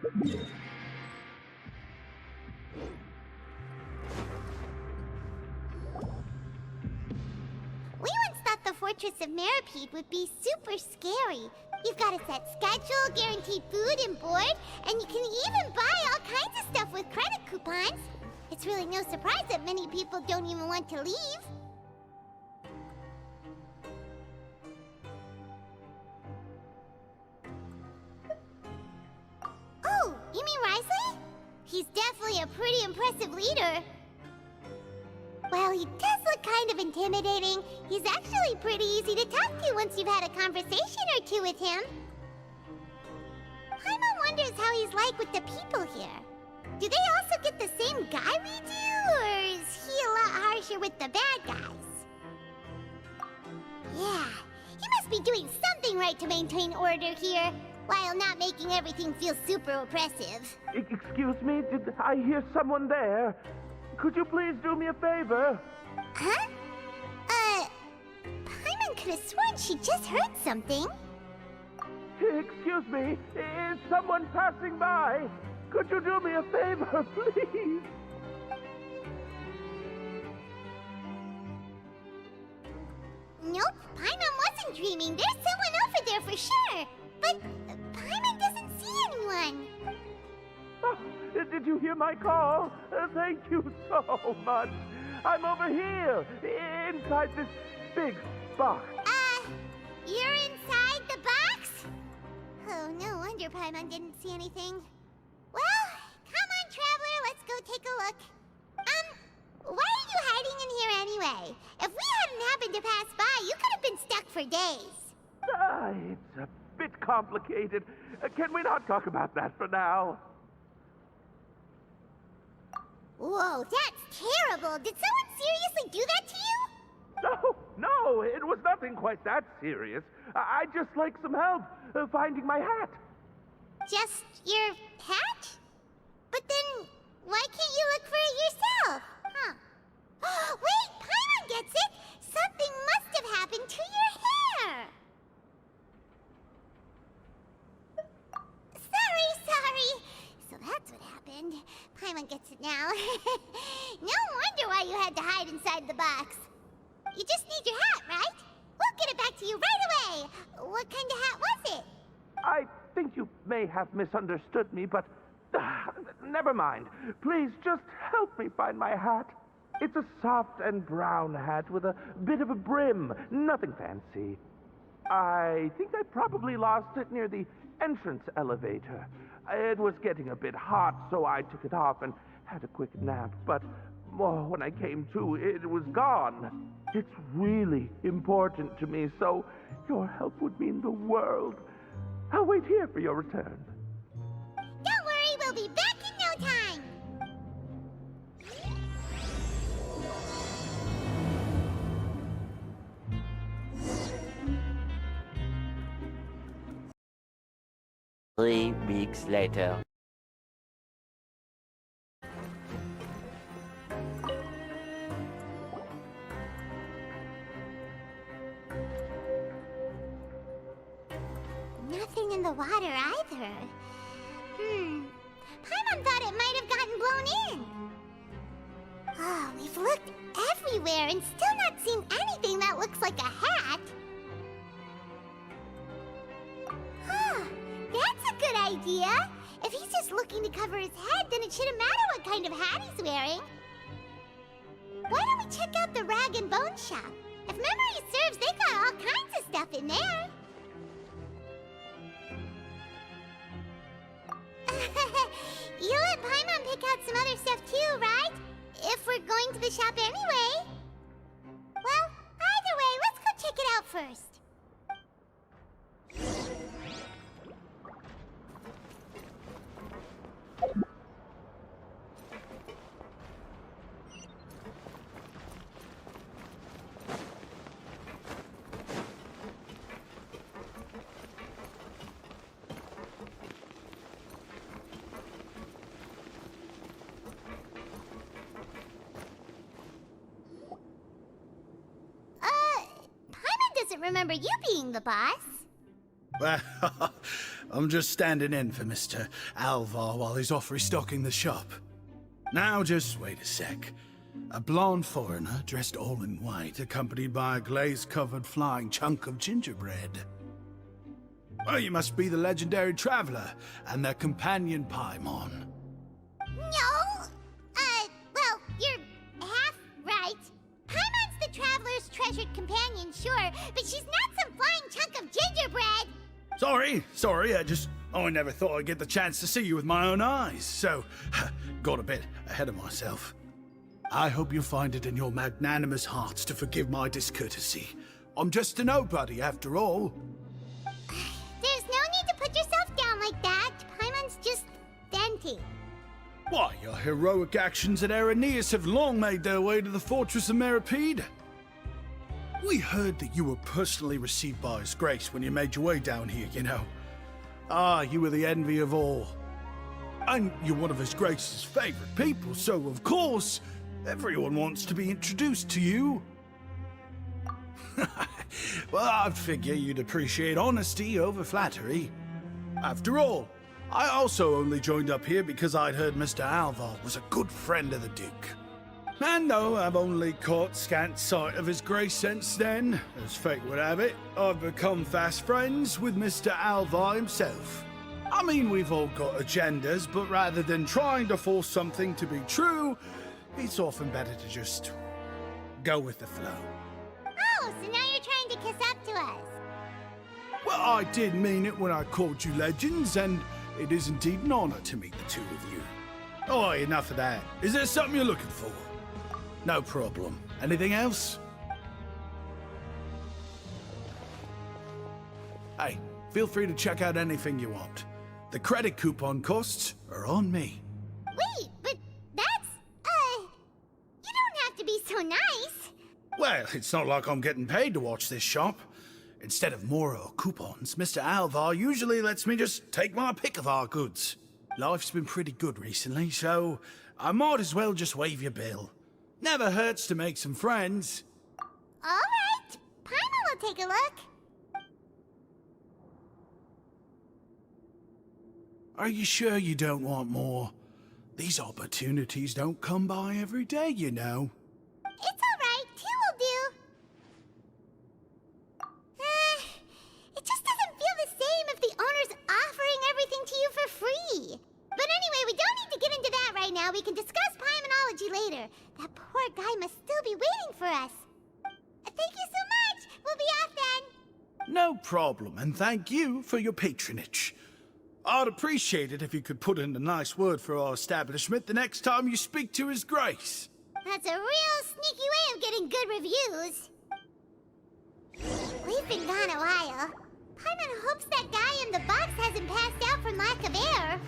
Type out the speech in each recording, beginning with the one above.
We once thought the Fortress of Meripede would be super scary. You've got a set schedule, guaranteed food and board, and you can even buy all kinds of stuff with credit coupons. It's really no surprise that many people don't even want to leave. Oh, you mean Wriothesley? He's definitely a pretty impressive leader. Well, he does look kind of intimidating. He's actually pretty easy to talk to once you've had a conversation or two with him. Paimon wonders how he's like with the people here. Do they also get the same guy we do, or is he a lot harsher with the bad guys? Yeah, he must be doing something right to maintain order here, while not making everything feel super oppressive. Excuse me, did I hear someone there? Could you please do me a favor? Huh? Paimon could have sworn she just heard something. Excuse me, is someone passing by? Could you do me a favor, please? Nope, Paimon wasn't dreaming. There's someone over there for sure. But Paimon doesn't see anyone. Oh, did you hear my call? Thank you so much. I'm over here, inside this big box. You're inside the box? Oh, no wonder Paimon didn't see anything. Well, come on, Traveler, let's go take a look. Why are you hiding in here anyway? If we hadn't happened to pass by, you could have been stuck for days. It's a bit complicated. Can we not talk about that for now? Whoa, that's terrible. Did someone seriously do that to you? No, it was nothing quite that serious. I'd just like some help finding my hat. Just your hat? But then, why can't you look for it yourself? Huh. Wait, Paimon gets it! Something must have happened to your hair! Sorry. So that's what happened. Paimon gets it now. No wonder why you had to hide inside the box. You just need your hat, right? We'll get it back to you right away. What kind of hat was it? I think you may have misunderstood me, but never mind. Please just help me find my hat. It's a soft and brown hat with a bit of a brim. Nothing fancy. I think I probably lost it near the entrance elevator. It was getting a bit hot, so I took it off and had a quick nap. But when I came to, it was gone. It's really important to me, so your help would mean the world. I'll wait here for your return. Don't worry, we'll be back in no time. Three weeks later. Nothing in the water either. Paimon thought it might have gotten blown in. Oh, we've looked everywhere and still not seen anything that looks like a hat. Huh, that's a good idea. If he's just looking to cover his head, then it shouldn't matter what kind of hat he's wearing. Why don't we check out the Rag and Bone shop? If memory serves, they got all kinds of stuff in there. You let Paimon pick out some other stuff too, right? If we're going to the shop anyway. Well, either way, let's go check it out first. Paimon doesn't remember you being the boss. Well, I'm just standing in for Mr. Alvar while he's off restocking the shop. Now, just wait a sec. A blonde foreigner, dressed all in white, accompanied by a glaze-covered flying chunk of gingerbread. Well, you must be the legendary traveler and their companion Paimon. No! Well, you're half right. Paimon's the traveler's treasured companion, sure, but she's not some flying chunk of gingerbread! Sorry, I never thought I'd get the chance to see you with my own eyes, so got a bit ahead of myself. I hope you find it in your magnanimous hearts to forgive my discourtesy. I'm just a nobody, after all. There's no need to put yourself down like that. Paimon's just venting. Why, your heroic actions at Araneus have long made their way to the fortress of Meripede. We heard that you were personally received by His Grace when you made your way down here, you know. Ah, you were the envy of all. And you're one of His Grace's favorite people, so of course, everyone wants to be introduced to you. Well, I'd figure you'd appreciate honesty over flattery. After all, I also only joined up here because I'd heard Mr. Alvar was a good friend of the Duke. And though I've only caught scant sight of His Grace since then, as fate would have it, I've become fast friends with Mr. Alvar himself. I mean, we've all got agendas, but rather than trying to force something to be true, it's often better to just go with the flow. Oh, so now you're trying to kiss up to us. Well, I did mean it when I called you legends, and it is indeed an honor to meet the two of you. Oh, enough of that. Is there something you're looking for? No problem. Anything else? Hey, feel free to check out anything you want. The credit coupon costs are on me. Wait, but that's, you don't have to be so nice. Well, it's not like I'm getting paid to watch this shop. Instead of more coupons, Mr. Alvar usually lets me just take my pick of our goods. Life's been pretty good recently, so I might as well just waive your bill. Never hurts to make some friends. All right, Paimon will take a look. Are you sure you don't want more? These opportunities don't come by every day, you know. It's all right, two will do. It just doesn't feel the same if the owner's offering everything to you for free. But anyway, we don't need to get into that right now. We can discuss Paimonology later. That poor guy must still be waiting for us. Thank you so much. We'll be off then. No problem, and thank you for your patronage. I'd appreciate it if you could put in a nice word for our establishment the next time you speak to His Grace. That's a real sneaky way of getting good reviews. We've been gone a while. Paimon hopes that guy in the box hasn't passed out from lack of air.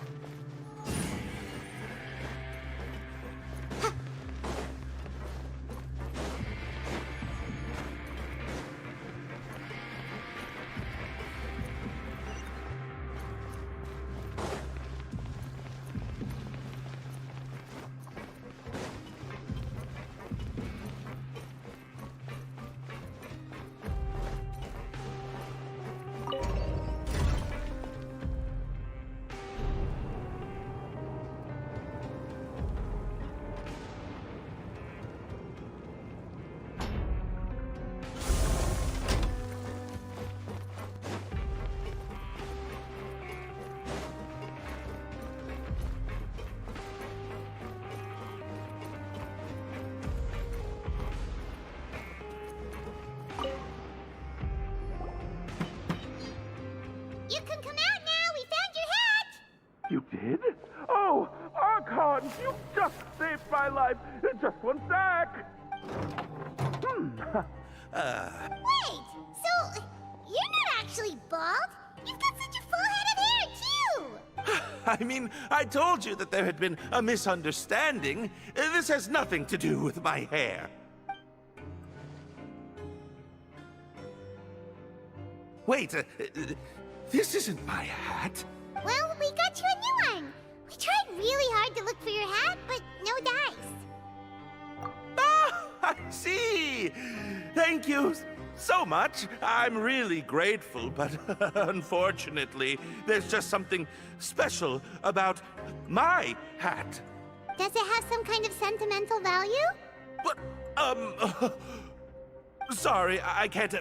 You can come out now. We found your hat. You did? Oh, Archon, you just saved my life. Just one sec. Wait, so you're not actually bald? You've got such a full head of hair, too. I mean, I told you that there had been a misunderstanding. This has nothing to do with my hair. Wait, this isn't my hat. Well, we got you a new one. We tried really hard to look for your hat, but no dice. Ah, I see. Thank you so much. I'm really grateful, but unfortunately, there's just something special about my hat. Does it have some kind of sentimental value? But, sorry, I can't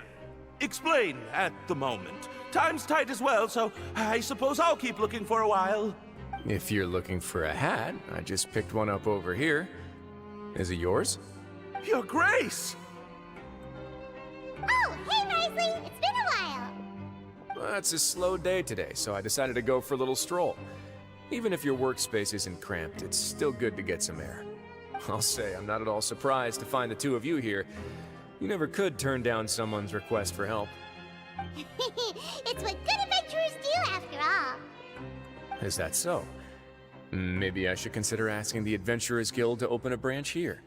explain at the moment. Time's tight as well, so I suppose I'll keep looking for a while. If you're looking for a hat, I just picked one up over here. Is it yours? Your Grace! Oh, hey, Wriothesley! It's been a while! Well, it's a slow day today, so I decided to go for a little stroll. Even if your workspace isn't cramped, it's still good to get some air. I'll say, I'm not at all surprised to find the two of you here. You never could turn down someone's request for help. It's what good adventurers do, after all. Is that so? Maybe I should consider asking the Adventurers Guild to open a branch here.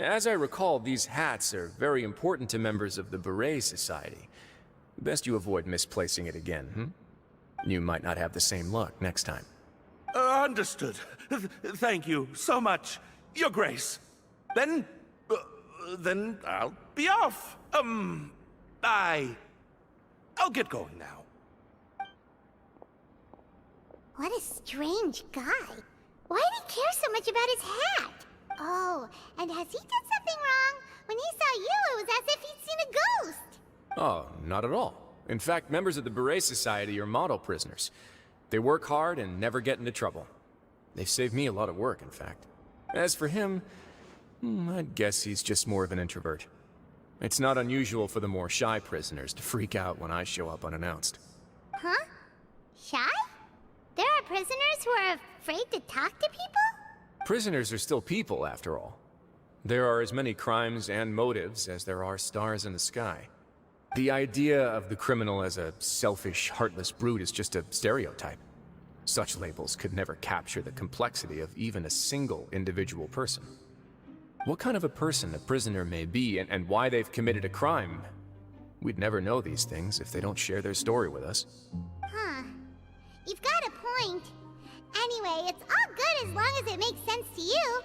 As I recall, these hats are very important to members of the Beret Society. Best you avoid misplacing it again, You might not have the same luck next time. Understood. Thank you so much, Your Grace. Then I'll be off. I'll get going now. What a strange guy. Why did he care so much about his hat? Oh, and has he done something wrong? When he saw you, it was as if he'd seen a ghost. Oh, not at all. In fact, members of the Beret Society are model prisoners. They work hard and never get into trouble. They've saved me a lot of work, in fact. As for him, I'd guess he's just more of an introvert. It's not unusual for the more shy prisoners to freak out when I show up unannounced. Huh? Shy? There are prisoners who are afraid to talk to people? Prisoners are still people, after all. There are as many crimes and motives as there are stars in the sky. The idea of the criminal as a selfish, heartless brute is just a stereotype. Such labels could never capture the complexity of even a single individual person. What kind of a person a prisoner may be and why they've committed a crime, we'd never know these things if they don't share their story with us. Huh. You've got a point. Anyway, it's all good as long as it makes sense to you.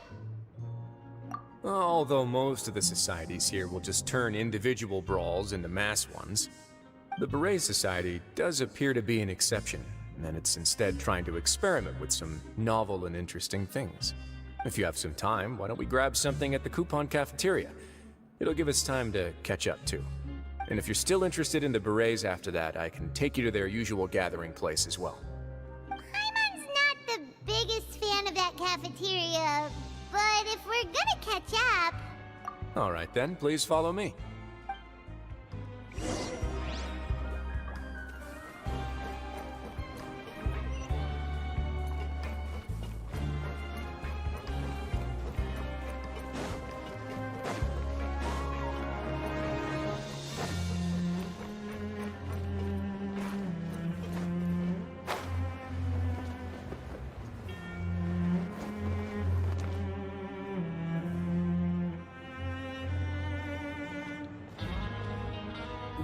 Although most of the societies here will just turn individual brawls into mass ones, the Beret Society does appear to be an exception, and it's instead trying to experiment with some novel and interesting things. If you have some time, why don't we grab something at the Coupon Cafeteria? It'll give us time to catch up, too. And if you're still interested in the Berets after that, I can take you to their usual gathering place as well. Paimon's not the biggest fan of that cafeteria, but if we're gonna catch up... All right then, please follow me.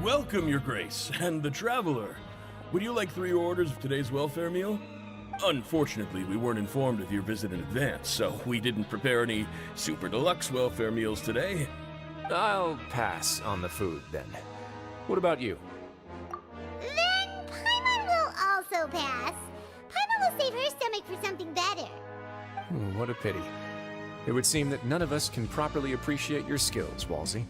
Welcome, Your Grace, and the Traveler. Would you like 3 orders of today's welfare meal? Unfortunately, we weren't informed of your visit in advance, so we didn't prepare any super deluxe welfare meals today. I'll pass on the food, then. What about you? Then Paimon will also pass. Paimon will save her stomach for something better. What a pity. It would seem that none of us can properly appreciate your skills, Walsey.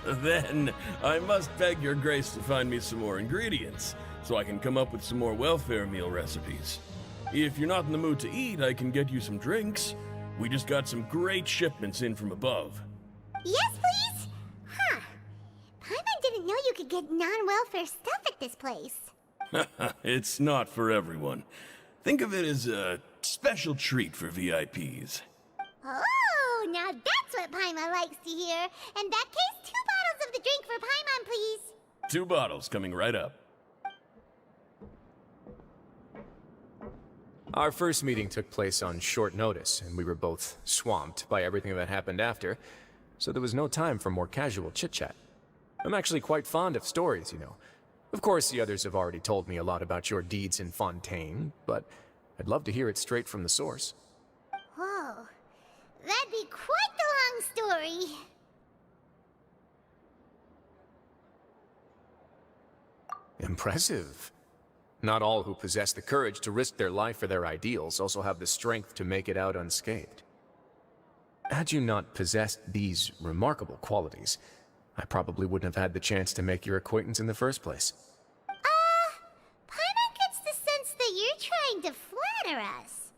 Then I must beg Your Grace to find me some more ingredients, so I can come up with some more welfare meal recipes. If you're not in the mood to eat, I can get you some drinks. We just got some great shipments in from above. Yes, please? Huh. Paimon didn't know you could get non-welfare stuff at this place. It's not for everyone. Think of it as a special treat for VIPs. Oh, now that's what Paimon likes to hear. In that case, 2 bottles of the drink for Paimon, please. 2 bottles coming right up. Our first meeting took place on short notice, and we were both swamped by everything that happened after, so there was no time for more casual chit-chat. I'm actually quite fond of stories, you know. Of course, the others have already told me a lot about your deeds in Fontaine, but I'd love to hear it straight from the source. Whoa. That'd be quite the long story. Impressive. Not all who possess the courage to risk their life for their ideals also have the strength to make it out unscathed. Had you not possessed these remarkable qualities, I probably wouldn't have had the chance to make your acquaintance in the first place. Paimon gets the sense that you're trying to flatter us.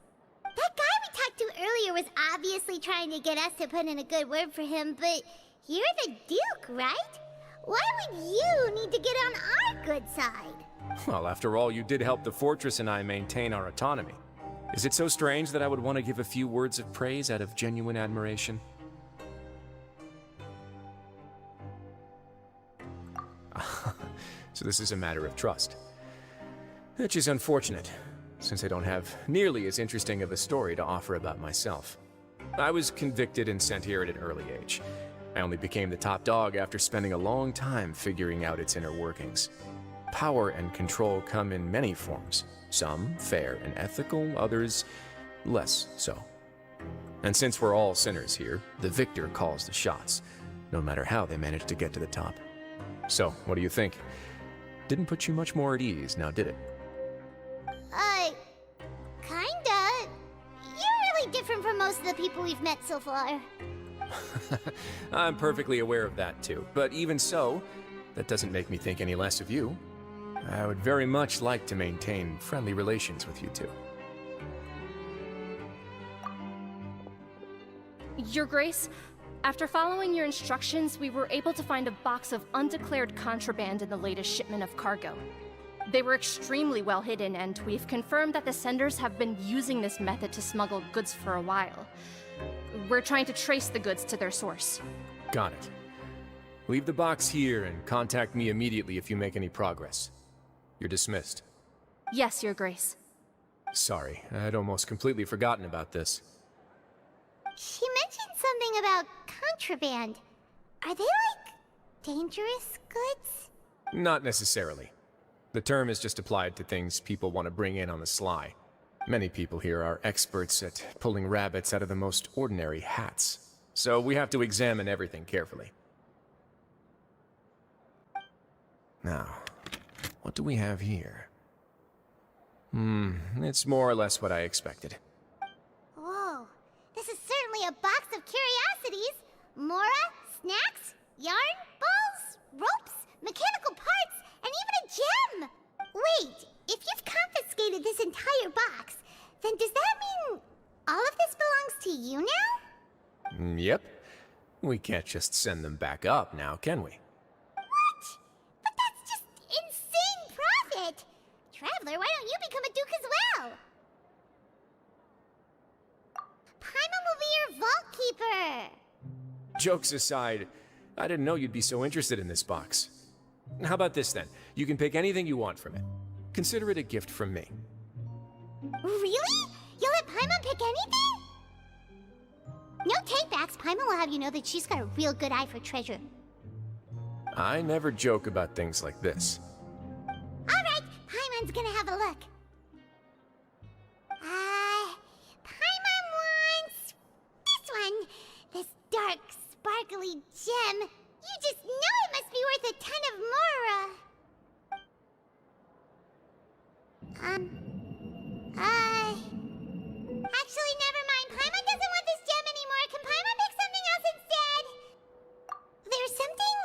That guy we talked to earlier was obviously trying to get us to put in a good word for him, but you're the Duke, right? Why would you need to get on our good side? Well, after all, you did help the fortress and I maintain our autonomy. Is it so strange that I would want to give a few words of praise out of genuine admiration? So this is a matter of trust. Which is unfortunate, since I don't have nearly as interesting of a story to offer about myself. I was convicted and sent here at an early age. I only became the top dog after spending a long time figuring out its inner workings. Power and control come in many forms. Some fair and ethical, others less so. And since we're all sinners here, the victor calls the shots, no matter how they manage to get to the top. So, what do you think? Didn't put you much more at ease, now did it? Kinda. You're really different from most of the people we've met so far. I'm perfectly aware of that too, but even so, that doesn't make me think any less of you. I would very much like to maintain friendly relations with you two. Your Grace, after following your instructions, we were able to find a box of undeclared contraband in the latest shipment of cargo. They were extremely well hidden, and we've confirmed that the senders have been using this method to smuggle goods for a while. We're trying to trace the goods to their source. Got it. Leave the box here and contact me immediately if you make any progress. You're dismissed. Yes, Your Grace. Sorry, I'd almost completely forgotten about this. She mentioned something about contraband. Are they, like, dangerous goods? Not necessarily. The term is just applied to things people want to bring in on the sly. Many people here are experts at pulling rabbits out of the most ordinary hats, so we have to examine everything carefully. Now, what do we have here? It's more or less what I expected. Whoa, this is certainly a box of curiosities. Mora, snacks, yarn, balls, ropes, mechanical parts, and even a gem! Wait, if you've confiscated this entire box, then does that mean all of this belongs to you now? Yep. We can't just send them back up now, can we? What? But that's just insane profit! Traveler, why don't you become a duke as well? Paimon will be your vault keeper! Jokes aside, I didn't know you'd be so interested in this box. How about this then? You can pick anything you want from it. Consider it a gift from me. Really? You'll let Paimon pick anything? No takebacks. Paimon will have you know that she's got a real good eye for treasure. I never joke about things like this. Alright, Paimon's gonna have a look. Paimon wants this one. This dark, sparkly gem. You just know it must be worth a ton of Mora. Actually, never mind. Paimon doesn't want this gem anymore. Can Paimon pick something else instead? There's something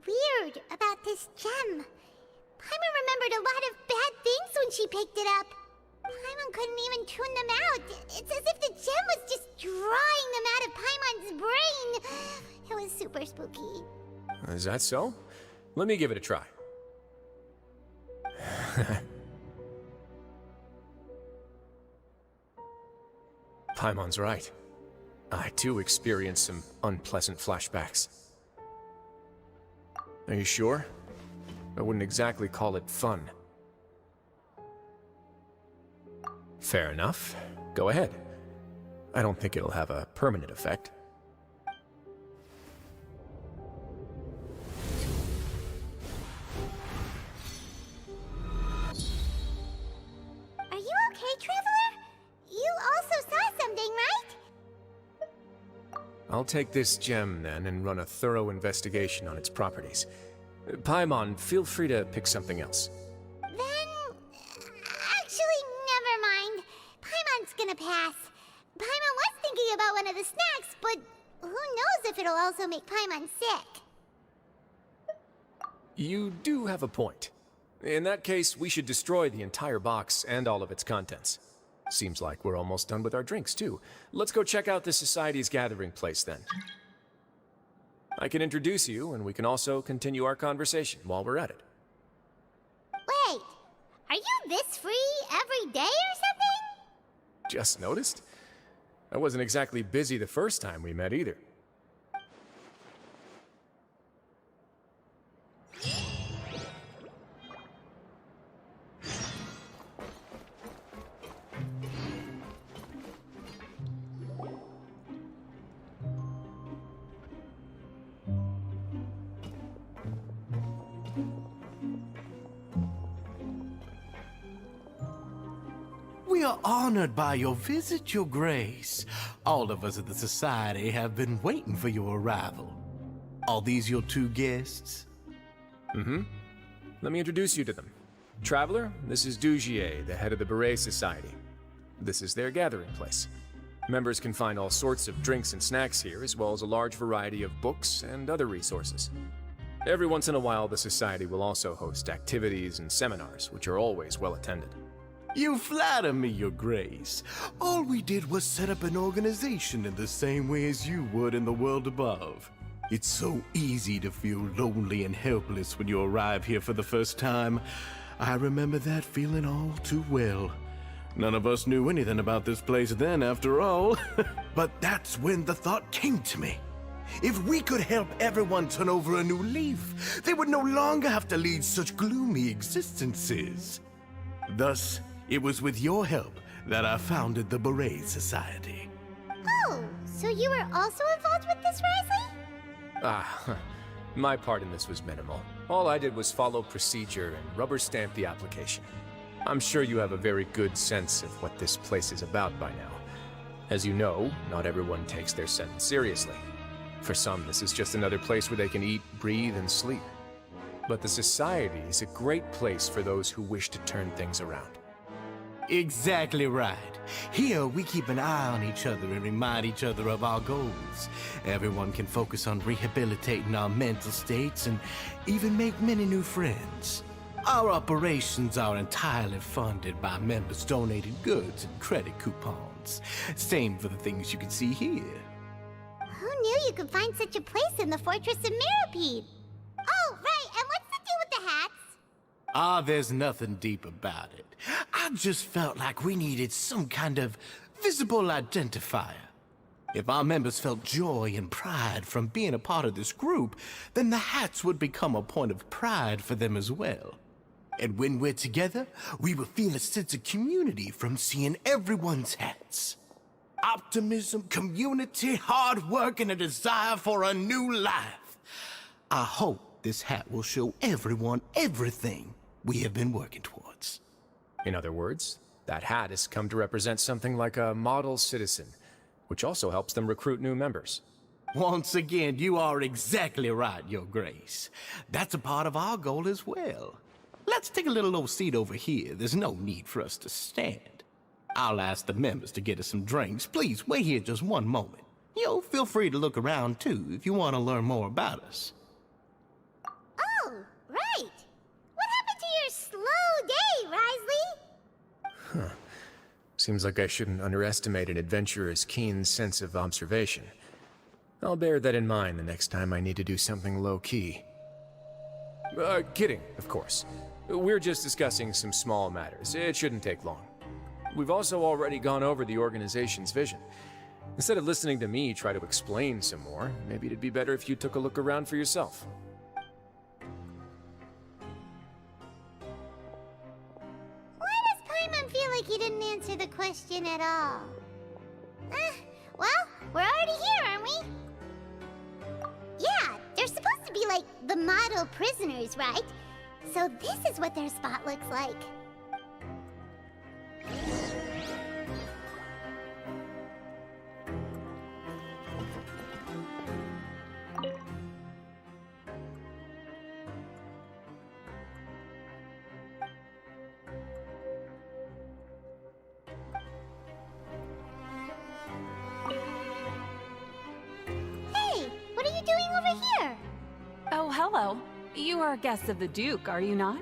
weird about this gem. Paimon remembered a lot of bad things when she picked it up. Paimon couldn't even tune them out. It's as if the gem was just drawing them out of Paimon's brain. It was super spooky. Is that so? Let me give it a try. Paimon's right. I too experienced some unpleasant flashbacks. Are you sure? I wouldn't exactly call it fun. Fair enough. Go ahead. I don't think it'll have a permanent effect. Are you okay, Traveler? You also saw something, right? I'll take this gem then and run a thorough investigation on its properties. Paimon, feel free to pick something else. Then... Actually, never mind. Paimon's gonna pass. Paimon was thinking about one of the snacks, but who knows if it'll also make Paimon sick. You do have a point. In that case, we should destroy the entire box and all of its contents. Seems like we're almost done with our drinks, too. Let's go check out the Society's gathering place, then. I can introduce you, and we can also continue our conversation while we're at it. Wait, are you this free every day or something? Just noticed? I wasn't exactly busy the first time we met, either. We are honored by your visit, Your Grace. All of us at the Society have been waiting for your arrival. Are these your two guests? Let me introduce you to them. Traveler, this is Dugier, the head of the Beret Society. This is their gathering place. Members can find all sorts of drinks and snacks here, as well as a large variety of books and other resources. Every once in a while, the Society will also host activities and seminars, which are always well attended. You flatter me, Your Grace. All we did was set up an organization in the same way as you would in the world above. It's so easy to feel lonely and helpless when you arrive here for the first time. I remember that feeling all too well. None of us knew anything about this place then, after all. But that's when the thought came to me. If we could help everyone turn over a new leaf, they would no longer have to lead such gloomy existences. Thus, it was with your help that I founded the Beret Society. Oh, so you were also involved with this, Wriothesley? My part in this was minimal. All I did was follow procedure and rubber stamp the application. I'm sure you have a very good sense of what this place is about by now. As you know, not everyone takes their sentence seriously. For some, this is just another place where they can eat, breathe, and sleep. But the Society is a great place for those who wish to turn things around. Exactly right. Here, we keep an eye on each other and remind each other of our goals. Everyone can focus on rehabilitating our mental states and even make many new friends. Our operations are entirely funded by members' donated goods and credit coupons. Same for the things you can see here. Who knew you could find such a place in the Fortress of Mirapede? Oh, right, and what's the deal with the hats? There's nothing deep about it. I just felt like we needed some kind of visible identifier. If our members felt joy and pride from being a part of this group, then the hats would become a point of pride for them as well. And when we're together, we will feel a sense of community from seeing everyone's hats. Optimism, community, hard work, and a desire for a new life. I hope this hat will show everyone everything we have been working towards. In other words, that hat has come to represent something like a model citizen, which also helps them recruit new members. Once again, you are exactly right, Your Grace. That's a part of our goal as well. Let's take a little old seat over here. There's no need for us to stand. I'll ask the members to get us some drinks. Please wait here just one moment. Feel free to look around too if you want to learn more about us. Oh, right. What happened to your slow day, Wriothesley? Seems like I shouldn't underestimate an adventurer's keen sense of observation. I'll bear that in mind the next time I need to do something low-key. Kidding, of course. We're just discussing some small matters. It shouldn't take long. We've also already gone over the organization's vision. Instead of listening to me try to explain some more, maybe it'd be better if you took a look around for yourself. Why does Paimon feel like he didn't answer the question at all? Well, we're already here, aren't we? Yeah, they're supposed to be like the model prisoners, right? So this is what their spot looks like. hello. You are guests of the Duke, are you not?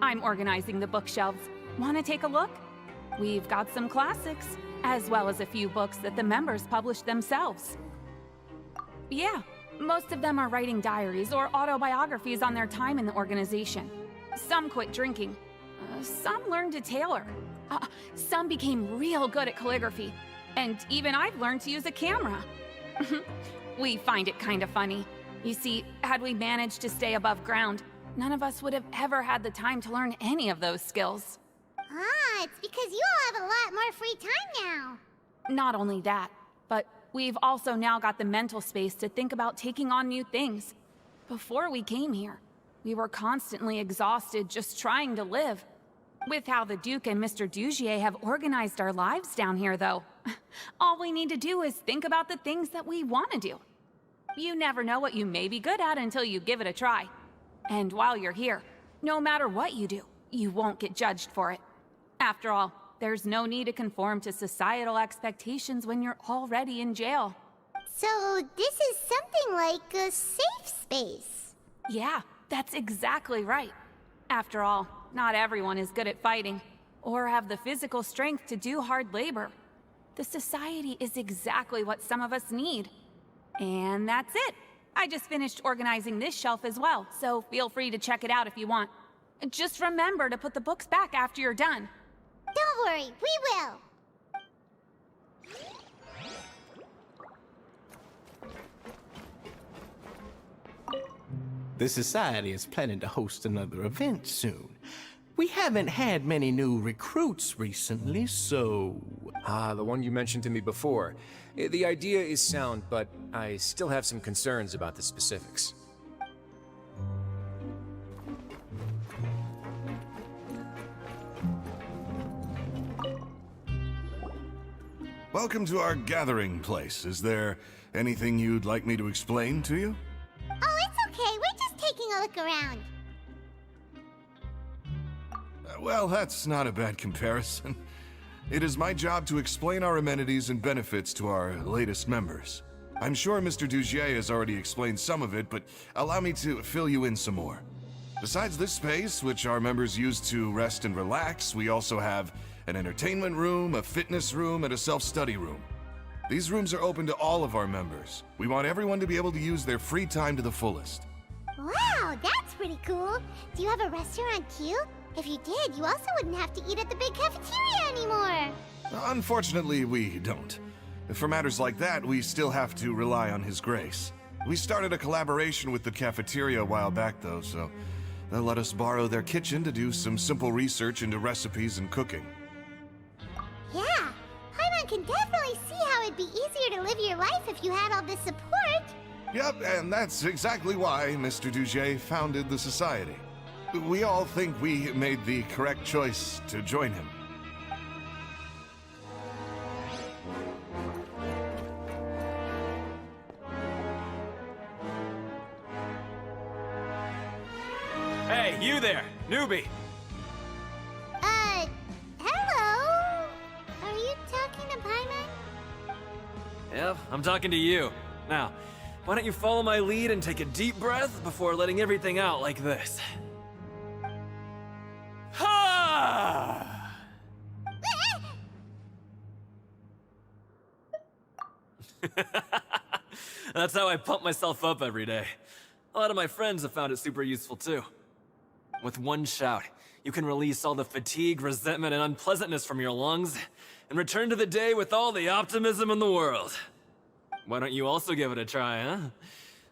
I'm organizing the bookshelves. Want to take a look? We've got some classics, as well as a few books that the members published themselves. Yeah, most of them are writing diaries or autobiographies on their time in the organization. Some quit drinking. Some learned to tailor. Some became real good at calligraphy. And even I've learned to use a camera. We find it kind of funny. You see, had we managed to stay above ground, none of us would have ever had the time to learn any of those skills. Ah, it's because you all have a lot more free time now. Not only that, but we've also now got the mental space to think about taking on new things. Before we came here, we were constantly exhausted just trying to live. With how the Duke and Mr. Dugier have organized our lives down here, though, all we need to do is think about the things that we want to do. You never know what you may be good at until you give it a try. And while you're here, no matter what you do, you won't get judged for it. After all, there's no need to conform to societal expectations when you're already in jail. So this is something like a safe space. Yeah, that's exactly right. After all, not everyone is good at fighting, or have the physical strength to do hard labor. The society is exactly what some of us need. And that's it. I just finished organizing this shelf as well, so feel free to check it out if you want. Just remember to put the books back after you're done. Don't worry, we will. The Society is planning to host another event soon. We haven't had many new recruits recently, so... Ah, the one you mentioned to me before. The idea is sound, but I still have some concerns about the specifics. Welcome to our gathering place. Is there anything you'd like me to explain to you? Oh, it's okay. We're just taking a look around. Well, that's not a bad comparison. It is my job to explain our amenities and benefits to our latest members. I'm sure Mr. Dugier has already explained some of it, but allow me to fill you in some more. Besides this space, which our members use to rest and relax, we also have an entertainment room, a fitness room, and a self-study room. These rooms are open to all of our members. We want everyone to be able to use their free time to the fullest. Wow, that's pretty cool. Do you have a restaurant too? If you did, you also wouldn't have to eat at the big cafeteria anymore. Unfortunately, we don't. For matters like that, we still have to rely on His Grace. We started a collaboration with the cafeteria a while back, though, so they'll let us borrow their kitchen to do some simple research into recipes and cooking. Yeah, Paimon can definitely see how it'd be easier to live your life if you had all this support. Yep, and that's exactly why Mr. Dugier founded the Society. We all think we made the correct choice to join him. Hey, you there, newbie! Hello? Are you talking to Paimon? Yep, I'm talking to you. Now, why don't you follow my lead and take a deep breath before letting everything out like this? Ha! That's how I pump myself up every day. A lot of my friends have found it super useful too. With one shout, you can release all the fatigue, resentment, and unpleasantness from your lungs and return to the day with all the optimism in the world. Why don't you also give it a try, huh?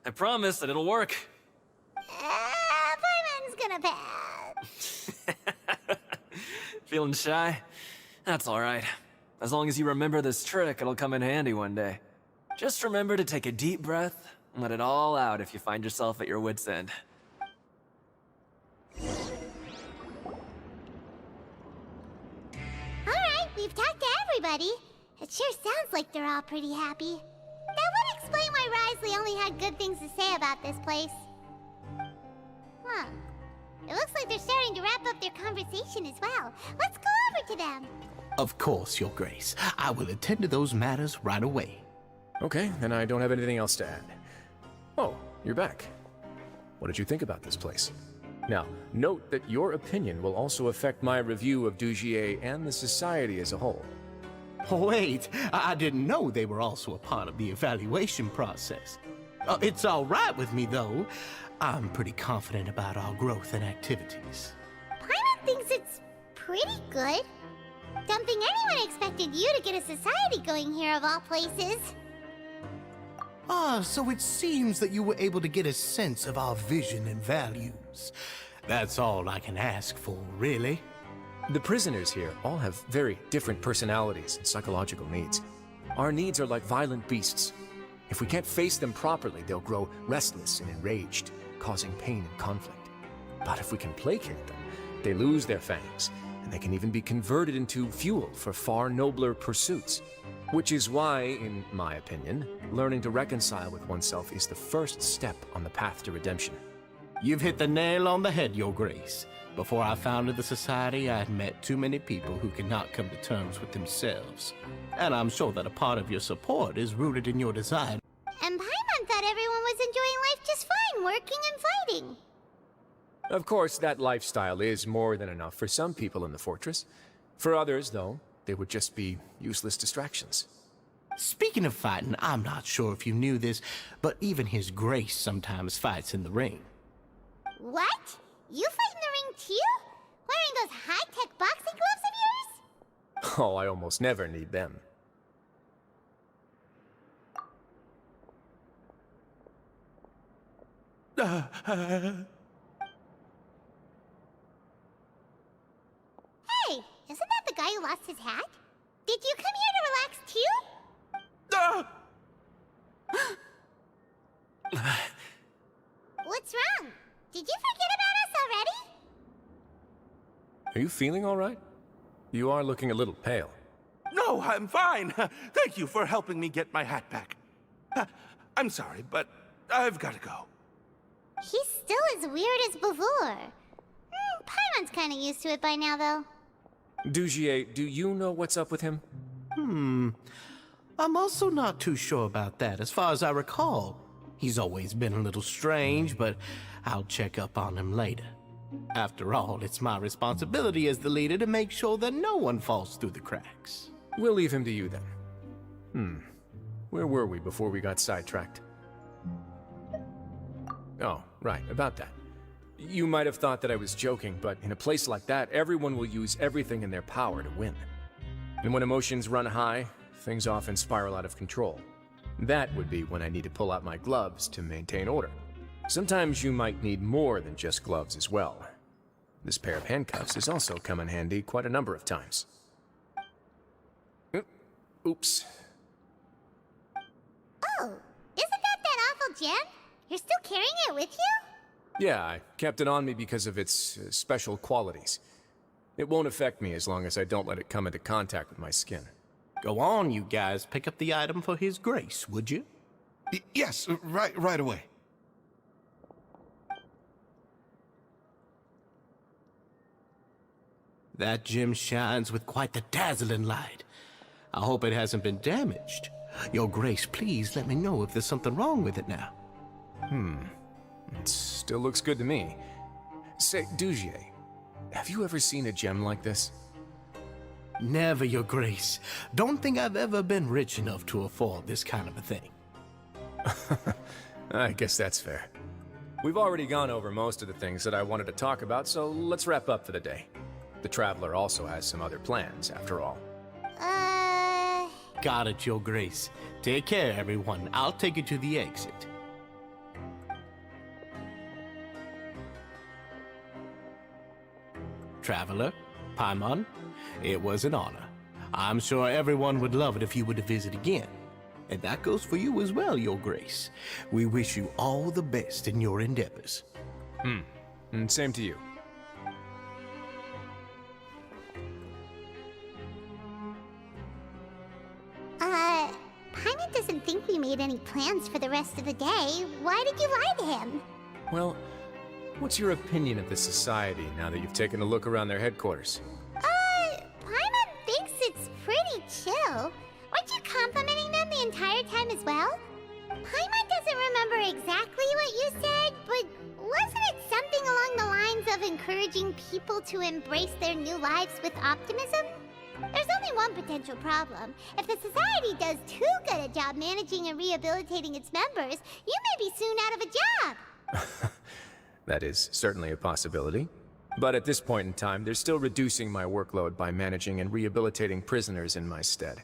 I promise that it'll work. Paimon's gonna pass. Feeling shy? That's alright. As long as you remember this trick, it'll come in handy one day. Just remember to take a deep breath and let it all out if you find yourself at your wit's end. Alright, we've talked to everybody. It sure sounds like they're all pretty happy. That would explain why Wriothesley only had good things to say about this place. Huh. It looks like they're starting to wrap up their conversation as well. Let's go over to them. Of course, Your Grace. I will attend to those matters right away. Okay, then I don't have anything else to add. Oh, you're back. What did you think about this place? Now, note that your opinion will also affect my review of Dugier and the Society as a whole. Wait, I didn't know they were also a part of the evaluation process. It's all right with me, though. I'm pretty confident about our growth and activities. Paimon thinks it's pretty good. Don't think anyone expected you to get a society going here of all places. Ah, so it seems that you were able to get a sense of our vision and values. That's all I can ask for, really. The prisoners here all have very different personalities and psychological needs. Our needs are like violent beasts. If we can't face them properly, they'll grow restless and enraged, causing pain and conflict. But if we can placate them, they lose their fangs, and they can even be converted into fuel for far nobler pursuits. Which is why, in my opinion, learning to reconcile with oneself is the first step on the path to redemption. You've hit the nail on the head, Your Grace. Before I founded the Society, I had met too many people who could not come to terms with themselves. And I'm sure that a part of your support is rooted in your desire. And Paimon thought everyone was enjoying life just fine, working and fighting. Of course, that lifestyle is more than enough for some people in the fortress. For others, though, they would just be useless distractions. Speaking of fighting, I'm not sure if you knew this, but even His Grace sometimes fights in the ring. What? You fight in the ring too? Wearing those high-tech boxing gloves of yours? Oh, I almost never need them. Hey, isn't that the guy who lost his hat? Did you come here to relax too? What's wrong? Did you forget about us already? Are you feeling all right? You are looking a little pale. No, I'm fine. Thank you for helping me get my hat back. I'm sorry, but I've got to go. He's still as weird as before. Paimon's kind of used to it by now, though. Dugier, do you know what's up with him? I'm also not too sure about that. As far as I recall, he's always been a little strange, but I'll check up on him later. After all, it's my responsibility as the leader to make sure that no one falls through the cracks. We'll leave him to you then. Where were we before we got sidetracked? Oh, right, about that. You might have thought that I was joking, but in a place like that, everyone will use everything in their power to win. And when emotions run high, things often spiral out of control. That would be when I need to pull out my gloves to maintain order. Sometimes you might need more than just gloves as well. This pair of handcuffs has also come in handy quite a number of times. Oops. Oh, isn't that awful gem? You're still carrying it with you? Yeah, I kept it on me because of its special qualities. It won't affect me as long as I don't let it come into contact with my skin. Go on, you guys. Pick up the item for His Grace, would you? Yes, right away. That gem shines with quite the dazzling light. I hope it hasn't been damaged. Your Grace, please let me know if there's something wrong with it now. It still looks good to me. Say, Dugier, have you ever seen a gem like this? Never, Your Grace. Don't think I've ever been rich enough to afford this kind of a thing. I guess that's fair. We've already gone over most of the things that I wanted to talk about, so let's wrap up for the day. The Traveler also has some other plans, after all. Got it, Your Grace. Take care, everyone. I'll take you to the exit. Traveler, Paimon, it was an honor. I'm sure everyone would love it if you were to visit again. And that goes for you as well, Your Grace. We wish you all the best in your endeavors. And same to you. Paimon doesn't think we made any plans for the rest of the day. Why did you lie to him? Well, what's your opinion of the Society now that you've taken a look around their headquarters? Paimon thinks it's pretty chill. Weren't you complimenting them the entire time as well? Paimon doesn't remember exactly what you said, but Wasn't it something along the lines of encouraging people to embrace their new lives with optimism? There's only one potential problem. If the society does too good a job managing and rehabilitating its members, you may be soon out of a job. That is certainly a possibility. But at this point in time, they're still reducing my workload by managing and rehabilitating prisoners in my stead.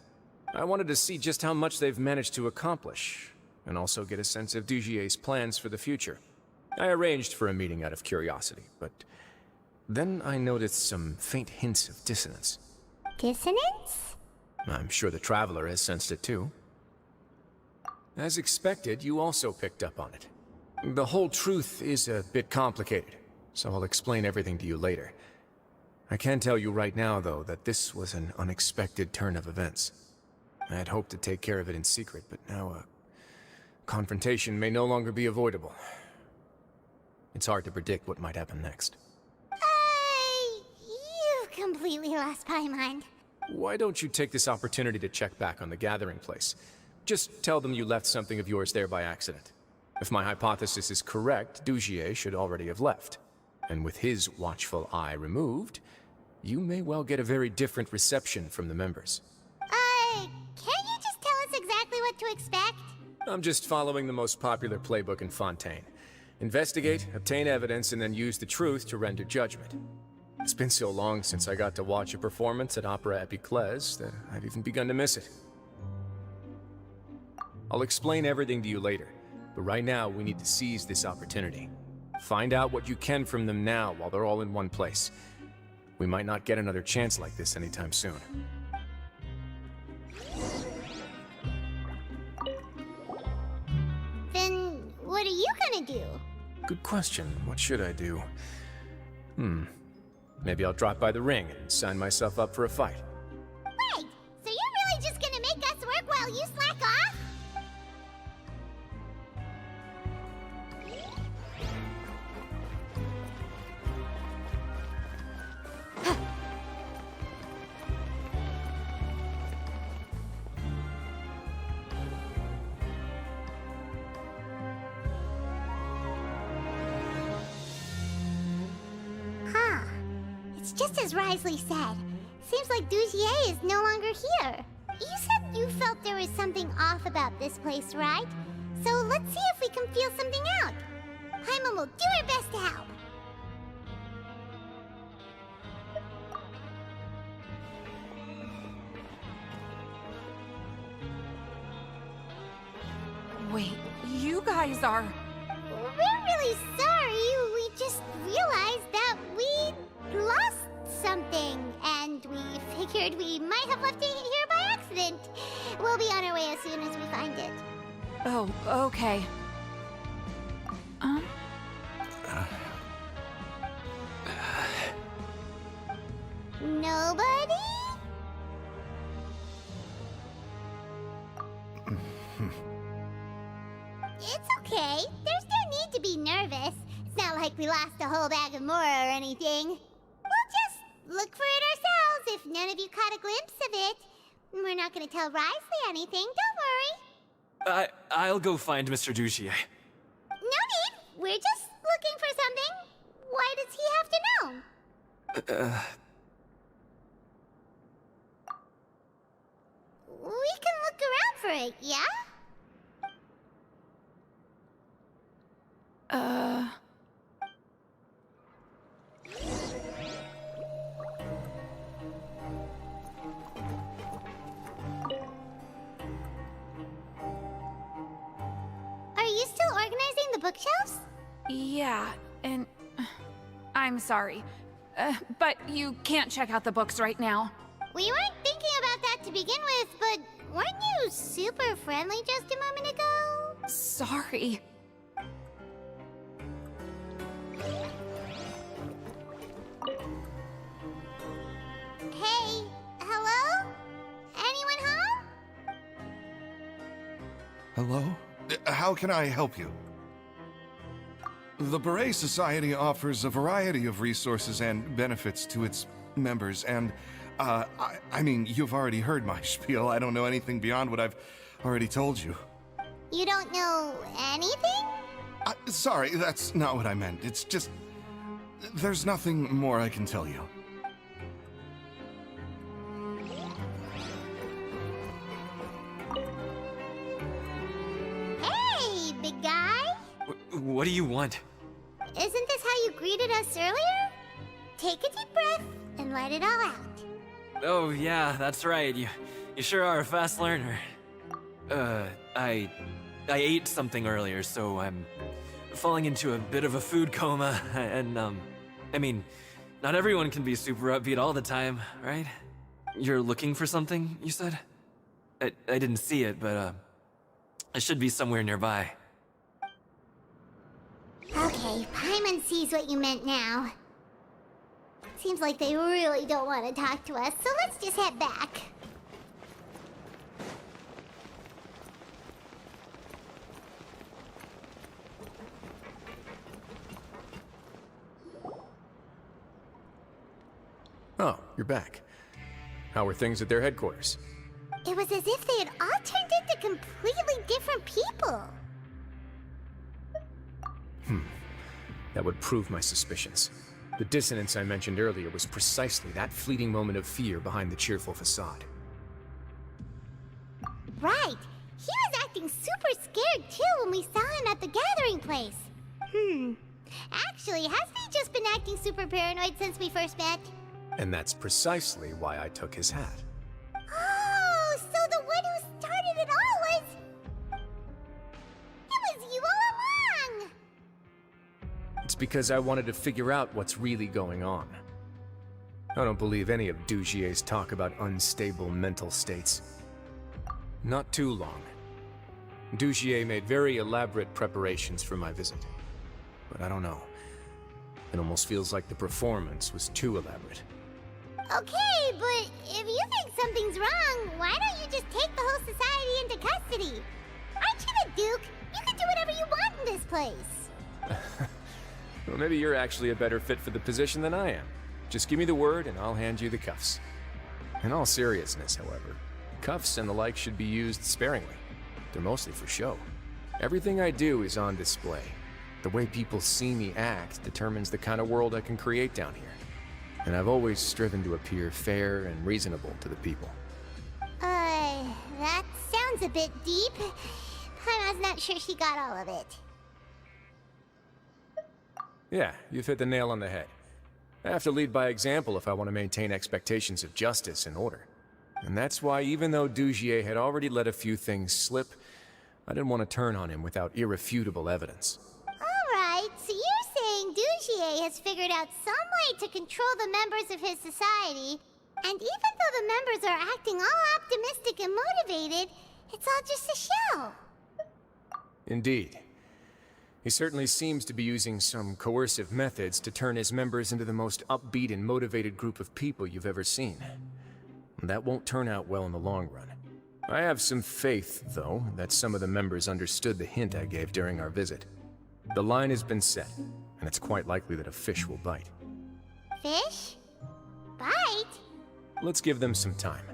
I wanted to see just how much they've managed to accomplish, and also get a sense of Dugier's plans for the future. I arranged for a meeting out of curiosity, but then I noticed some faint hints of dissonance. Dissonance? I'm sure the Traveler has sensed it too. As expected, you also picked up on it. The whole truth is a bit complicated, so I'll explain everything to you later. I can tell you right now, though, that this was an unexpected turn of events. I had hoped to take care of it in secret, but now a confrontation may no longer be avoidable. It's hard to predict what might happen next. You've completely lost my mind. Why don't you take this opportunity to check back on the gathering place? Just tell them you left something of yours there by accident. If my hypothesis is correct, Dugier should already have left. And with his watchful eye removed, you may well get a very different reception from the members. Can't you just tell us exactly what to expect? I'm just following the most popular playbook in Fontaine. Investigate, obtain evidence, and then use the truth to render judgment. It's been so long since I got to watch a performance at Opera Epiclese that I've even begun to miss it. I'll explain everything to you later, but right now we need to seize this opportunity. Find out what you can from them now while they're all in one place. We might not get another chance like this anytime soon. Then what are you gonna do? Good question. What should I do? Maybe I'll drop by the ring and sign myself up for a fight. Wait, so you're really just gonna make us work while you slack off? It's just as Wriothesley said. Seems like Dugier is no longer here. You said you felt there was something off about this place, right? So let's see if we can feel something out. Paimon will do her best to help. Wait, you guys are... We're really sorry. We just realized that we lost something, and we figured we might have left it here by accident. We'll be on our way as soon as we find it. Oh, okay. Nobody? It's okay. There's no need to be nervous. It's not like we lost a whole bag of Mora or anything. We'll just look for it ourselves if none of you caught a glimpse of it. We're not gonna tell Wriothesley anything, don't worry. I'll go find Mr. Dugier. No need. We're just looking for something. Why does he have to know? We can look around for it, yeah? Are you still organizing the bookshelves? Yeah, and... I'm sorry. But you can't check out the books right now. We weren't thinking about that to begin with, but weren't you super friendly just a moment ago? Sorry. Hey, hello? Anyone home? Hello? How can I help you? The Beret Society offers a variety of resources and benefits to its members, and, I mean, you've already heard my spiel. I don't know anything beyond what I've already told you. You don't know anything? Sorry, that's not what I meant. It's just... there's nothing more I can tell you. Hey, big guy! What do you want? Isn't this how you greeted us earlier? Take a deep breath and let it all out. Oh, yeah, that's right. You sure are a fast learner. I ate something earlier, so I'm falling into a bit of a food coma, and, I mean, not everyone can be super upbeat all the time, right? You're looking for something, you said? I didn't see it, but, it should be somewhere nearby. Okay, Paimon sees what you meant now. Seems like they really don't want to talk to us, so let's just head back. Oh, you're back. How are things at their headquarters? It was as if they had all turned into completely different people. That would prove my suspicions. The dissonance I mentioned earlier was precisely that fleeting moment of fear behind the cheerful facade. Right. He was acting super scared too when we saw him at the gathering place. Actually, hasn't he just been acting super paranoid since we first met? And that's precisely why I took his hat. Oh, so the one who started it all was... It was you all along! It's because I wanted to figure out what's really going on. I don't believe any of Dugier's talk about unstable mental states. Not too long. Dugier made very elaborate preparations for my visit. But I don't know. It almost feels like the performance was too elaborate. Okay, but if you think something's wrong, why don't you just take the whole society into custody? Aren't you the Duke? You can do whatever you want in this place. Well, maybe you're actually a better fit for the position than I am. Just give me the word and I'll hand you the cuffs. In all seriousness, however, cuffs and the like should be used sparingly. They're mostly for show. Everything I do is on display. The way people see me act determines the kind of world I can create down here. And I've always striven to appear fair and reasonable to the people. That sounds a bit deep. Paimon's not sure she got all of it. Yeah, you've hit the nail on the head. I have to lead by example if I want to maintain expectations of justice and order. And that's why even though Dugier had already let a few things slip, I didn't want to turn on him without irrefutable evidence. Alright, so you're saying Dugier has figured out some way to control the members of his society, and even though the members are acting all optimistic and motivated, it's all just a show. Indeed. He certainly seems to be using some coercive methods to turn his members into the most upbeat and motivated group of people you've ever seen. That won't turn out well in the long run. I have some faith, though, that some of the members understood the hint I gave during our visit. The line has been set, and it's quite likely that a fish will bite. Fish? Bite? Let's give them some time.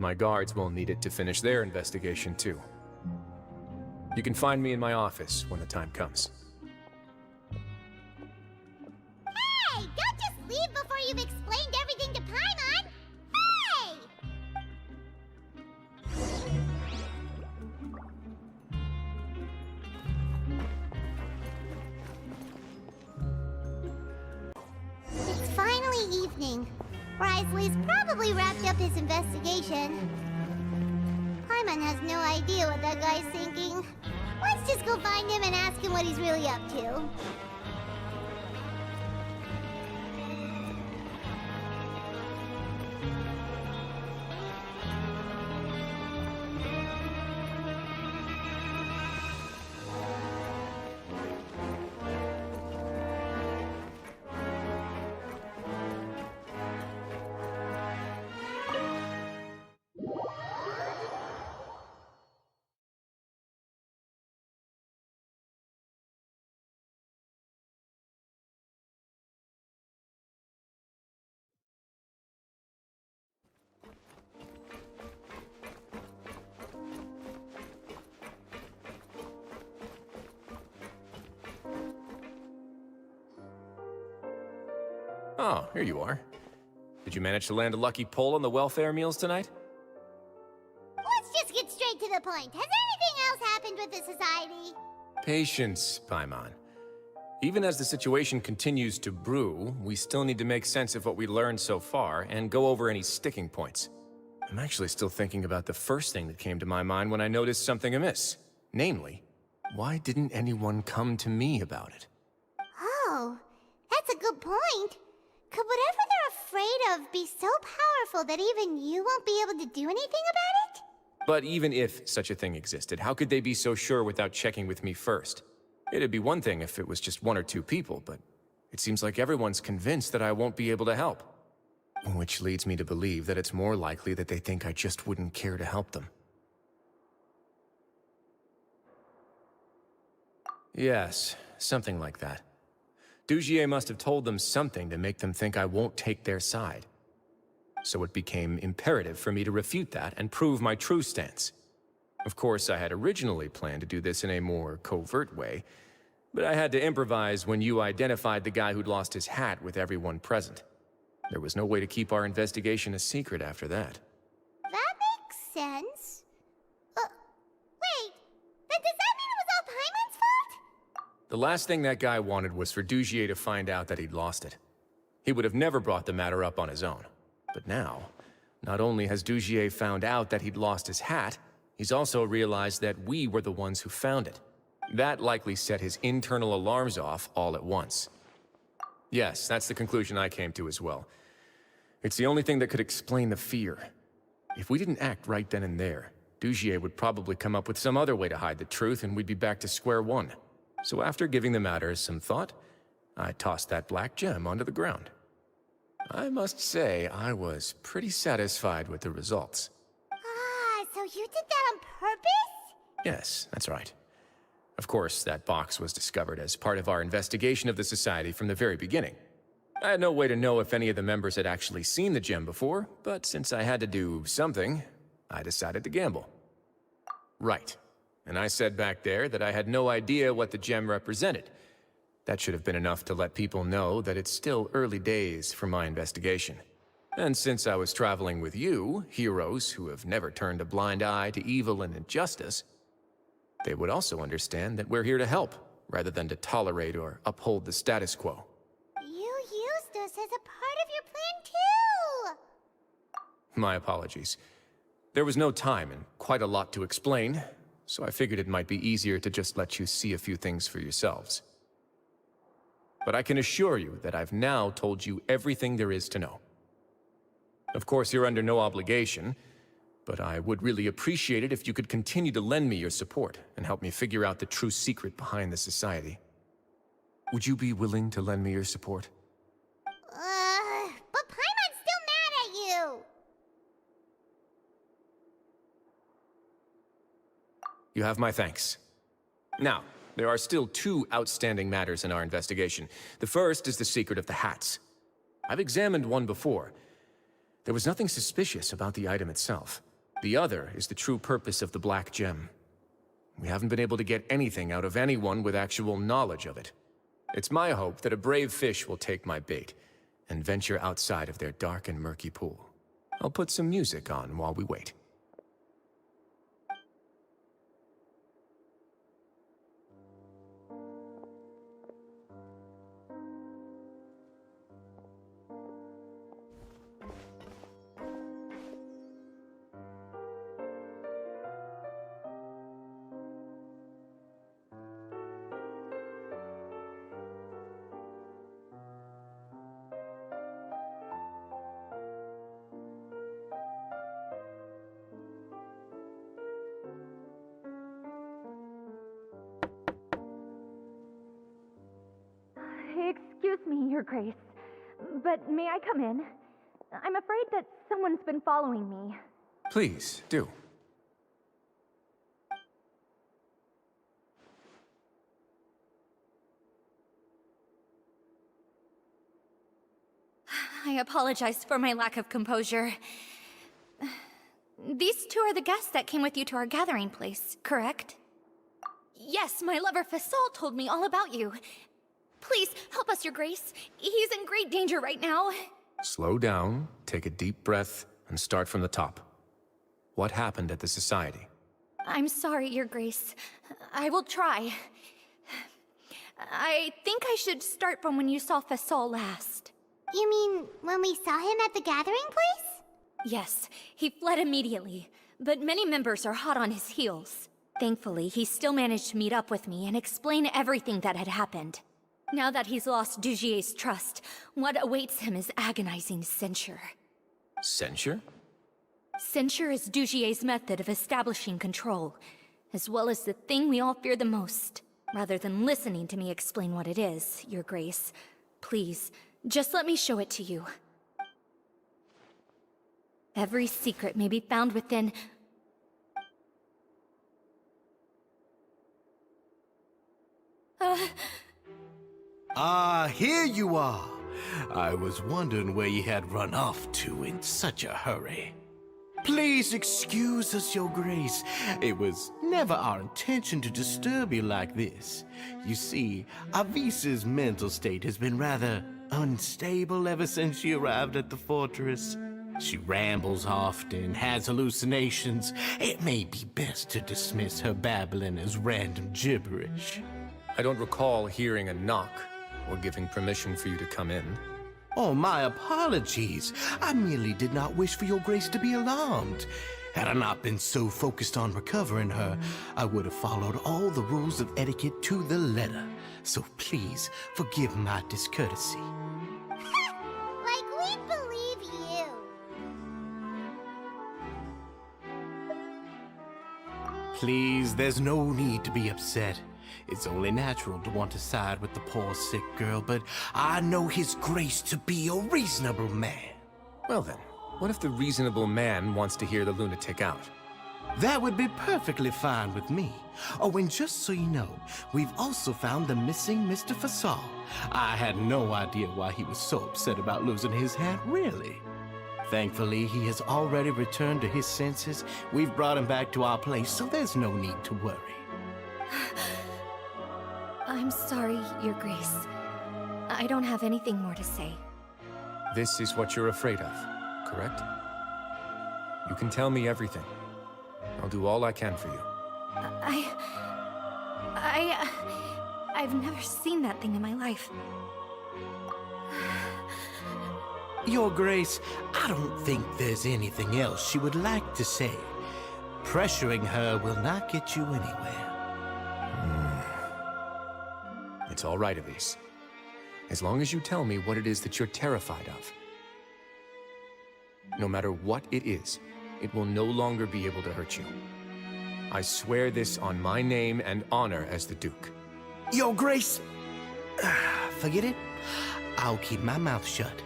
My guards will need it to finish their investigation, too. You can find me in my office when the time comes. Hey! Don't just leave before you've explained everything to Paimon! Hey! It's finally evening. Wriothesley's probably wrapped up his investigation. Paimon has no idea what that guy's thinking. Let's just go find him and ask him what he's really up to. Oh, here you are. Did you manage to land a lucky pull on the welfare meals tonight? Let's just get straight to the point. Has anything else happened with the society? Patience, Paimon. Even as the situation continues to brew, we still need to make sense of what we learned so far and go over any sticking points. I'm actually still thinking about the first thing that came to my mind when I noticed something amiss. Namely, why didn't anyone come to me about it? Oh, that's a good point. Could whatever they're afraid of be so powerful that even you won't be able to do anything about it? But even if such a thing existed, how could they be so sure without checking with me first? It'd be one thing if it was just 1 or 2 people, but it seems like everyone's convinced that I won't be able to help. Which leads me to believe that it's more likely that they think I just wouldn't care to help them. Yes, something like that. Dugier must have told them something to make them think I won't take their side. So it became imperative for me to refute that and prove my true stance. Of course, I had originally planned to do this in a more covert way, but I had to improvise when you identified the guy who'd lost his hat with everyone present. There was no way to keep our investigation a secret after that. That makes sense. Wait, then does that mean it was all Paimon's fault? The last thing that guy wanted was for Dugier to find out that he'd lost it. He would have never brought the matter up on his own. But now, not only has Dugier found out that he'd lost his hat, he's also realized that we were the ones who found it. That likely set his internal alarms off all at once. Yes, that's the conclusion I came to as well. It's the only thing that could explain the fear. If we didn't act right then and there, Dugier would probably come up with some other way to hide the truth and we'd be back to square one. So after giving the matter some thought, I tossed that black gem onto the ground. I must say, I was pretty satisfied with the results. Ah, so you did that on purpose? Yes, that's right. Of course, that box was discovered as part of our investigation of the Society from the very beginning. I had no way to know if any of the members had actually seen the gem before, but since I had to do something, I decided to gamble. Right. And I said back there that I had no idea what the gem represented. That should have been enough to let people know that it's still early days for my investigation. And since I was traveling with you, heroes who have never turned a blind eye to evil and injustice, they would also understand that we're here to help, rather than to tolerate or uphold the status quo. You used us as a part of your plan too! My apologies. There was no time and quite a lot to explain, so I figured it might be easier to just let you see a few things for yourselves. But I can assure you that I've now told you everything there is to know. Of course, you're under no obligation, but I would really appreciate it if you could continue to lend me your support and help me figure out the true secret behind the Society. Would you be willing to lend me your support? But Paimon's still mad at you! You have my thanks. Now, there are still 2 outstanding matters in our investigation. The first is the secret of the hats. I've examined one before. There was nothing suspicious about the item itself. The other is the true purpose of the black gem. We haven't been able to get anything out of anyone with actual knowledge of it. It's my hope that a brave fish will take my bait and venture outside of their dark and murky pool. I'll put some music on while we wait. Excuse me, Your Grace, but may I come in? I'm afraid that someone's been following me. Please, do. I apologize for my lack of composure. These 2 are the guests that came with you to our gathering place, correct? Yes, my lover Fasol told me all about you. Please, help us, Your Grace. He's in great danger right now. Slow down, take a deep breath, and start from the top. What happened at the Society? I'm sorry, Your Grace. I will try. I think I should start from when you saw Fasol last. You mean when we saw him at the gathering place? Yes, he fled immediately, but many members are hot on his heels. Thankfully, he still managed to meet up with me and explain everything that had happened. Now that he's lost Dugier's trust, what awaits him is agonizing censure. Censure? Censure is Dugier's method of establishing control, as well as the thing we all fear the most. Rather than listening to me explain what it is, Your Grace, please, just let me show it to you. Every secret may be found within... Here you are. I was wondering where you had run off to in such a hurry. Please excuse us, Your Grace. It was never our intention to disturb you like this. You see, Avisa's mental state has been rather unstable ever since she arrived at the fortress. She rambles often, has hallucinations. It may be best to dismiss her babbling as random gibberish. I don't recall hearing a knock or giving permission for you to come in. Oh, my apologies. I merely did not wish for Your Grace to be alarmed. Had I not been so focused on recovering her, I would have followed all the rules of etiquette to the letter. So please, forgive my discourtesy. Like we believe you. Please, there's no need to be upset. It's only natural to want to side with the poor sick girl, but I know His Grace to be a reasonable man. Well then, what if the reasonable man wants to hear the lunatic out? That would be perfectly fine with me. Oh, and just so you know, we've also found the missing Mr. Fasol. I had no idea why he was so upset about losing his hat, really. Thankfully, he has already returned to his senses. We've brought him back to our place, so there's no need to worry. I'm sorry, Your Grace. I don't have anything more to say. This is what you're afraid of, correct? You can tell me everything. I'll do all I can for you. I've never seen that thing in my life. Your Grace, I don't think there's anything else she would like to say. Pressuring her will not get you anywhere. It's all right, Elise. As long as you tell me what it is that you're terrified of. No matter what it is, it will no longer be able to hurt you. I swear this on my name and honor as the Duke. Your Grace! Forget it. I'll keep my mouth shut.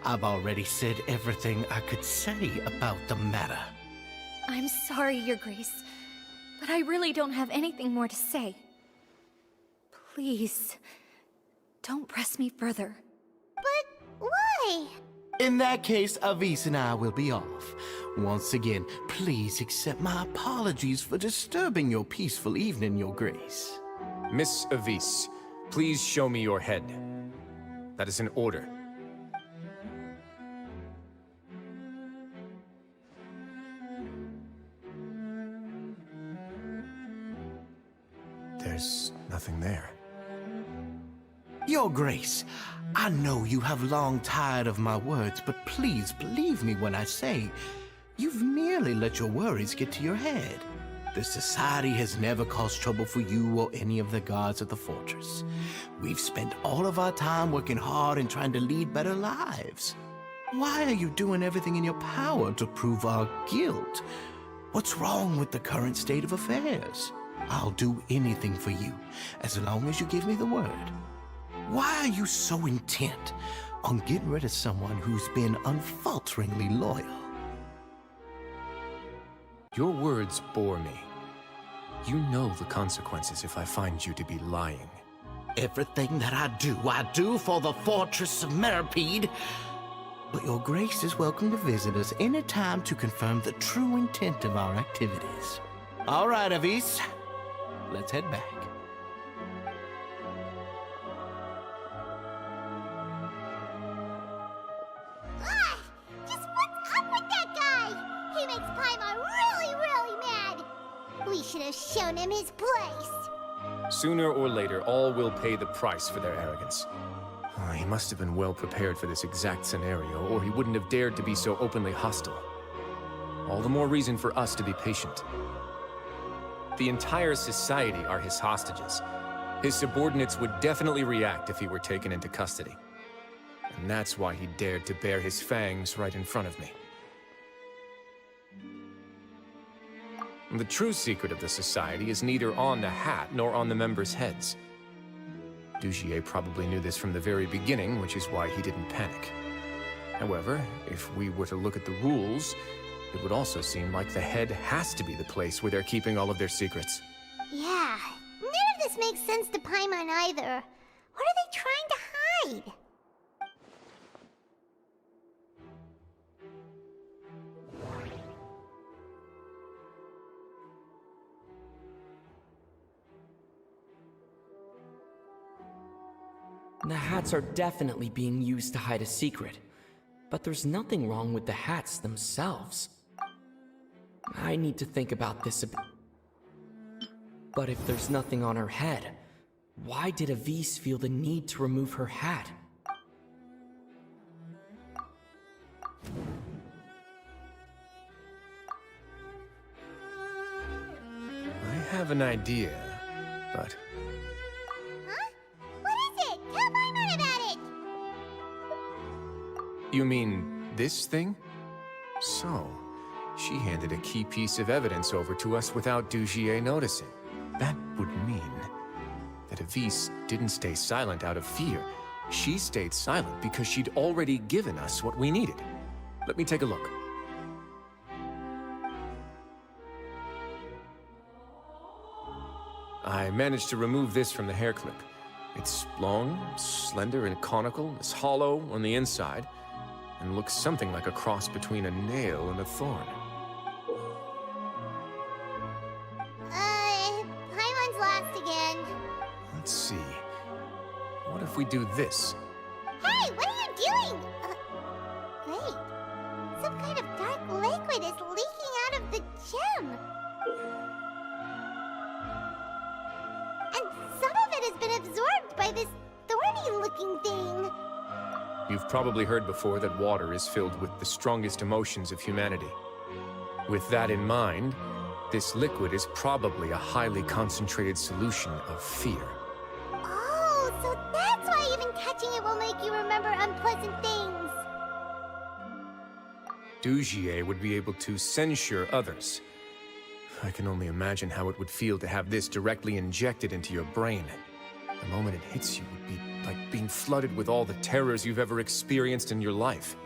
I've already said everything I could say about the matter. I'm sorry, Your Grace, but I really don't have anything more to say. Please, don't press me further. But why? In that case, Avis and I will be off. Once again, please accept my apologies for disturbing your peaceful evening, Your Grace. Miss Avis, please show me your head. That is an order. There's nothing there. Your Grace, I know you have long tired of my words, but please believe me when I say you've merely let your worries get to your head. The Society has never caused trouble for you or any of the guards at the fortress. We've spent all of our time working hard and trying to lead better lives. Why are you doing everything in your power to prove our guilt? What's wrong with the current state of affairs? I'll do anything for you, as long as you give me the word. Why are you so intent on getting rid of someone who's been unfalteringly loyal? Your words bore me. You know the consequences if I find you to be lying. Everything that I do for the Fortress of Meripede. But Your Grace is welcome to visit us any time to confirm the true intent of our activities. All right, Avis. Let's head back. have shown him his place. Sooner or later, all will pay the price for their arrogance. Oh, he must have been well prepared for this exact scenario, or he wouldn't have dared to be so openly hostile. All the more reason for us to be patient. The entire society are his hostages. His subordinates would definitely react if he were taken into custody. And that's why he dared to bare his fangs right in front of me. The true secret of the society is neither on the hat nor on the members' heads. Dugier probably knew this from the very beginning, which is why he didn't panic. However, if we were to look at the rules, it would also seem like the head has to be the place where they're keeping all of their secrets. Yeah, none of this makes sense to Paimon either. What are they trying to hide? The hats are definitely being used to hide a secret, but there's nothing wrong with the hats themselves. I need to think about this a bit. But if there's nothing on her head, why did Avise feel the need to remove her hat? I have an idea, but... Huh? What is it? Tell Paimon about it! You mean this thing? So, she handed a key piece of evidence over to us without Dugier noticing. That would mean that Avise didn't stay silent out of fear. She stayed silent because she'd already given us what we needed. Let me take a look. I managed to remove this from the hair clip. It's long, slender, and conical. It's hollow on the inside, and looks something like a cross between a nail and a thorn. Paimon's lost again. Let's see. What if we do this? Hey, what are you doing? Wait. Some kind of dark liquid is leaking out of the gem. And some of it has been absorbed by this thorny-looking thing. You've probably heard before that water is filled with the strongest emotions of humanity. With that in mind, this liquid is probably a highly concentrated solution of fear. Oh, so that's why even touching it will make you remember unpleasant things. Dugier would be able to censure others. I can only imagine how it would feel to have this directly injected into your brain. The moment it hits you would be like being flooded with all the terrors you've ever experienced in your life.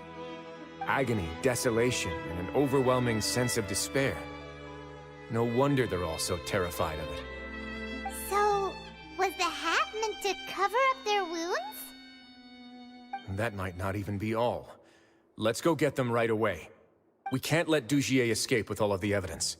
Agony, desolation, and an overwhelming sense of despair. No wonder they're all so terrified of it. So, was the hat meant to cover up their wounds? That might not even be all. Let's go get them right away. We can't let Dugier escape with all of the evidence.